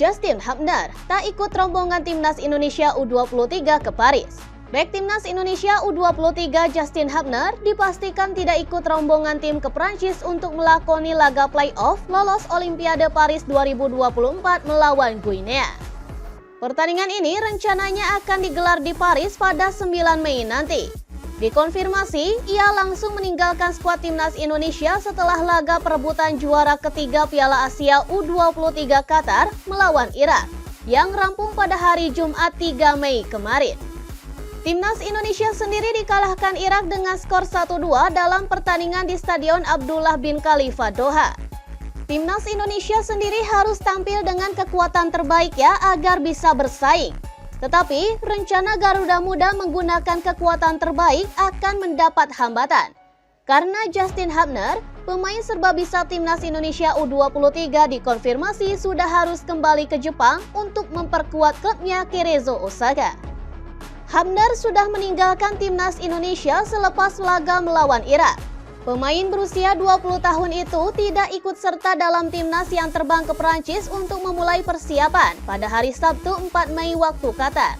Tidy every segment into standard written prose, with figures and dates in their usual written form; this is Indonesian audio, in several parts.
Justin Hubner tak ikut rombongan Timnas Indonesia U23 ke Paris. Bek Timnas Indonesia U23 Justin Hubner dipastikan tidak ikut rombongan tim ke Prancis untuk melakoni laga playoff lolos Olimpiade Paris 2024 melawan Guinea. Pertandingan ini rencananya akan digelar di Paris pada 9 Mei nanti. Dikonfirmasi, ia langsung meninggalkan skuad Timnas Indonesia setelah laga perebutan juara ketiga Piala Asia U23 Qatar melawan Irak yang rampung pada hari Jumat 3 Mei kemarin. Timnas Indonesia sendiri dikalahkan Irak dengan skor 1-2 dalam pertandingan di Stadion Abdullah bin Khalifa Doha. Timnas Indonesia sendiri harus tampil dengan kekuatan terbaiknya agar bisa bersaing. Tetapi, rencana Garuda Muda menggunakan kekuatan terbaik akan mendapat hambatan. Karena Justin Hubner, pemain serbabisa Timnas Indonesia U23 dikonfirmasi sudah harus kembali ke Jepang untuk memperkuat klubnya Cerezo Osaka. Hubner sudah meninggalkan Timnas Indonesia selepas laga melawan Irak. Pemain berusia 20 tahun itu tidak ikut serta dalam timnas yang terbang ke Prancis untuk memulai persiapan pada hari Sabtu 4 Mei waktu Qatar.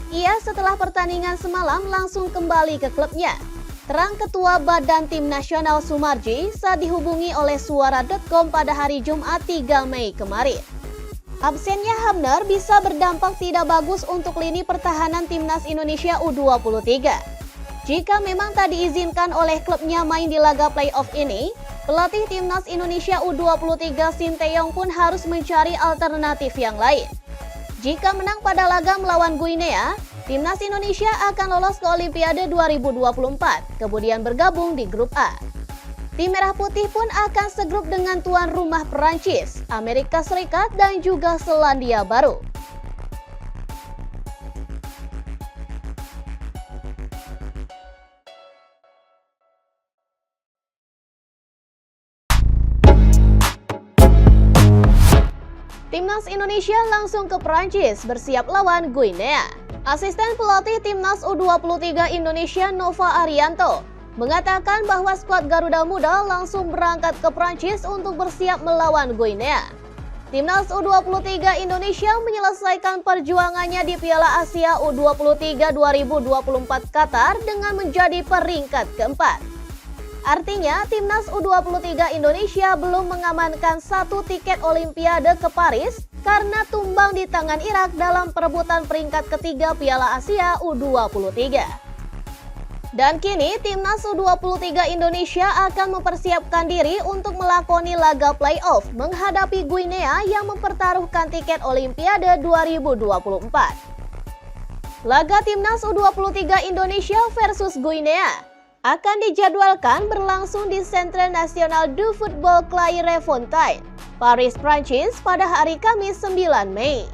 Ia setelah pertandingan semalam langsung kembali ke klubnya. Terang Ketua Badan Tim Nasional Sumarji saat dihubungi oleh Suara.com pada hari Jumat 3 Mei kemarin. Absennya Hubner bisa berdampak tidak bagus untuk lini pertahanan Timnas Indonesia U23. Jika memang tak diizinkan oleh klubnya main di laga playoff ini, pelatih Timnas Indonesia U23 Sinteyong pun harus mencari alternatif yang lain. Jika menang pada laga melawan Guinea, Timnas Indonesia akan lolos ke Olimpiade 2024, kemudian bergabung di grup A. Tim Merah Putih pun akan segrup dengan tuan rumah Perancis, Amerika Serikat, dan juga Selandia Baru. Timnas Indonesia langsung ke Prancis bersiap lawan Guinea. Asisten pelatih Timnas U23 Indonesia Nova Arianto mengatakan bahwa skuad Garuda Muda langsung berangkat ke Prancis untuk bersiap melawan Guinea. Timnas U23 Indonesia menyelesaikan perjuangannya di Piala Asia U23 2024 Qatar dengan menjadi peringkat keempat. Artinya, Timnas U23 Indonesia belum mengamankan satu tiket Olimpiade ke Paris karena tumbang di tangan Irak dalam perebutan peringkat ketiga Piala Asia U23. Dan kini, Timnas U23 Indonesia akan mempersiapkan diri untuk melakoni laga playoff menghadapi Guinea yang mempertaruhkan tiket Olimpiade 2024. Laga Timnas U23 Indonesia versus Guinea akan dijadwalkan berlangsung di Centre National du Football Clairefontaine, Paris, Prancis pada hari Kamis 9 Mei.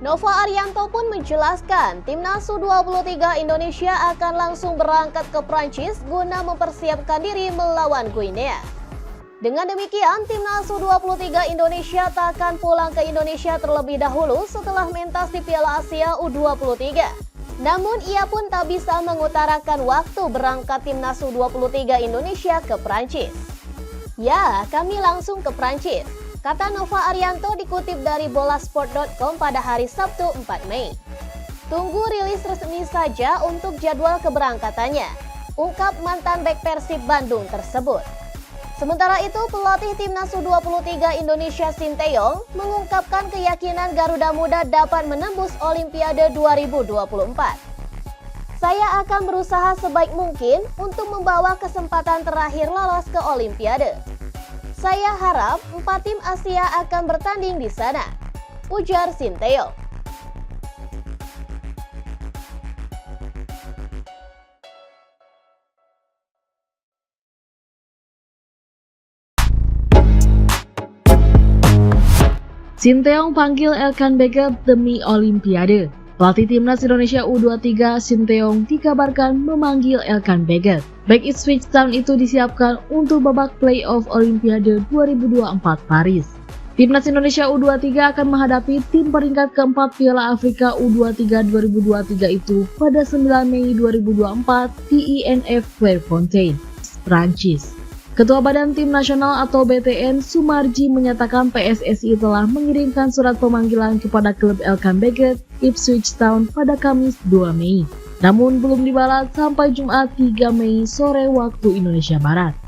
Nova Arianto pun menjelaskan Timnas U23 Indonesia akan langsung berangkat ke Prancis guna mempersiapkan diri melawan Guinea. Dengan demikian, Timnas U23 Indonesia tak akan pulang ke Indonesia terlebih dahulu setelah mentas di Piala Asia U23. Namun ia pun tak bisa mengutarakan waktu berangkat Timnas U23 Indonesia ke Prancis. Ya, kami langsung ke Prancis, kata Nova Arianto dikutip dari bolasport.com pada hari Sabtu 4 Mei. Tunggu rilis resmi saja untuk jadwal keberangkatannya, ungkap mantan bek Persib Bandung tersebut. Sementara itu, pelatih Timnas U23 Indonesia Sinteyong mengungkapkan keyakinan Garuda Muda dapat menembus Olimpiade 2024. Saya akan berusaha sebaik mungkin untuk membawa kesempatan terakhir lolos ke Olimpiade. Saya harap 4 tim Asia akan bertanding di sana, ujar Sinteyong. Sinteyong panggil Elkan Baggett demi Olimpiade. Pelatih Timnas Indonesia U23 Sinteyong dikabarkan memanggil Elkan Baggett. Bek Ipswich Town itu disiapkan untuk babak playoff Olimpiade 2024 Paris. Timnas Indonesia U23 akan menghadapi tim peringkat keempat Piala Afrika U23 2023 itu pada 9 Mei 2024 di INF Clairefontaine, Prancis. Ketua Badan Tim Nasional atau BTN Sumarji menyatakan PSSI telah mengirimkan surat pemanggilan kepada klub Elkan Baggett Ipswich Town pada Kamis 2 Mei. Namun belum dibalas sampai Jumat 3 Mei sore waktu Indonesia Barat.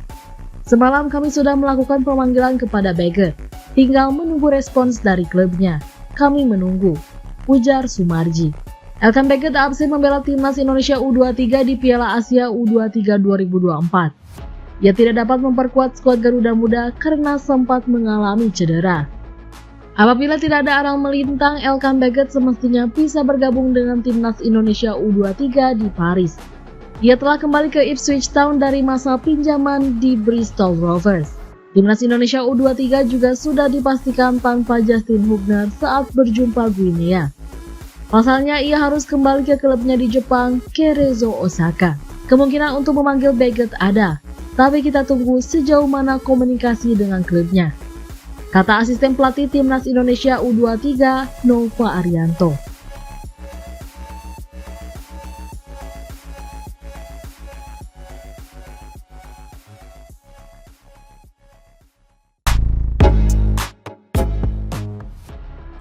Semalam kami sudah melakukan pemanggilan kepada Baggett, tinggal menunggu respons dari klubnya. Kami menunggu, ujar Sumarji. Elkan Baggett absen membela timnas Indonesia U23 di Piala Asia U23 2024. Ia tidak dapat memperkuat skuad Garuda Muda karena sempat mengalami cedera. Apabila tidak ada arang melintang, Elkan Baggett semestinya bisa bergabung dengan timnas Indonesia U23 di Paris. Ia telah kembali ke Ipswich Town dari masa pinjaman di Bristol Rovers. Timnas Indonesia U23 juga sudah dipastikan tanpa Justin Hubner saat berjumpa Guinea. Pasalnya ia harus kembali ke klubnya di Jepang, Cerezo Osaka. Kemungkinan untuk memanggil Baggett ada, tapi kita tunggu sejauh mana komunikasi dengan klubnya, kata asisten pelatih Timnas Indonesia U23 Nova Arianto.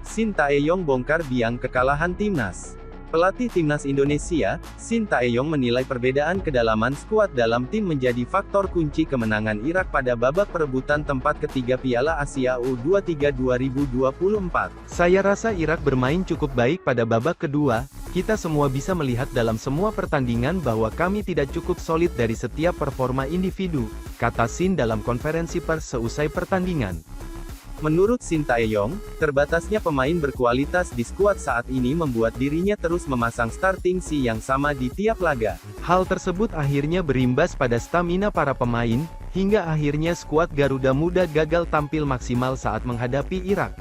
Shin Tae-yong bongkar biang kekalahan timnas. Pelatih timnas Indonesia, Shin Tae-yong menilai perbedaan kedalaman skuad dalam tim menjadi faktor kunci kemenangan Irak pada babak perebutan tempat ketiga Piala Asia U23 2024. Saya rasa Irak bermain cukup baik pada babak kedua. Kita semua bisa melihat dalam semua pertandingan bahwa kami tidak cukup solid dari setiap performa individu, kata Shin dalam konferensi pers seusai pertandingan. Menurut Shin Tae-yong, terbatasnya pemain berkualitas di skuad saat ini membuat dirinya terus memasang starting si yang sama di tiap laga. Hal tersebut akhirnya berimbas pada stamina para pemain, hingga akhirnya skuad Garuda Muda gagal tampil maksimal saat menghadapi Irak.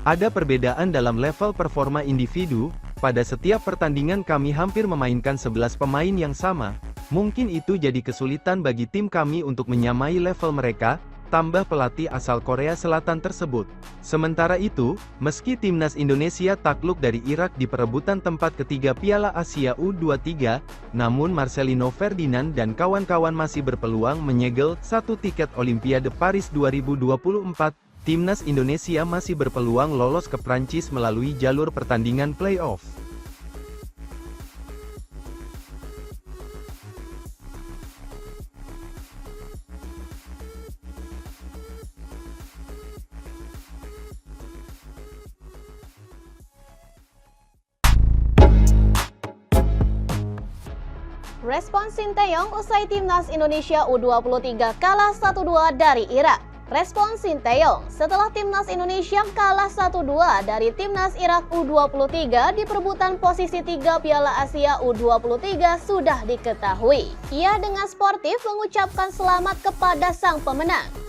Ada perbedaan dalam level performa individu, pada setiap pertandingan kami hampir memainkan 11 pemain yang sama. Mungkin itu jadi kesulitan bagi tim kami untuk menyamai level mereka, tambah pelatih asal Korea Selatan tersebut. Sementara itu, meski timnas Indonesia takluk dari Irak di perebutan tempat ketiga Piala Asia U23, namun Marcelino Ferdinand dan kawan-kawan masih berpeluang menyegel satu tiket Olimpiade Paris 2024. Timnas Indonesia masih berpeluang lolos ke Prancis melalui jalur pertandingan play-off. Respons Shin Tae-yong usai timnas Indonesia U23 kalah 1-2 dari Irak. Respons Shin Tae-yong setelah timnas Indonesia kalah 1-2 dari timnas Irak U23 di perebutan posisi 3 Piala Asia U23 sudah diketahui. Ia dengan sportif mengucapkan selamat kepada sang pemenang.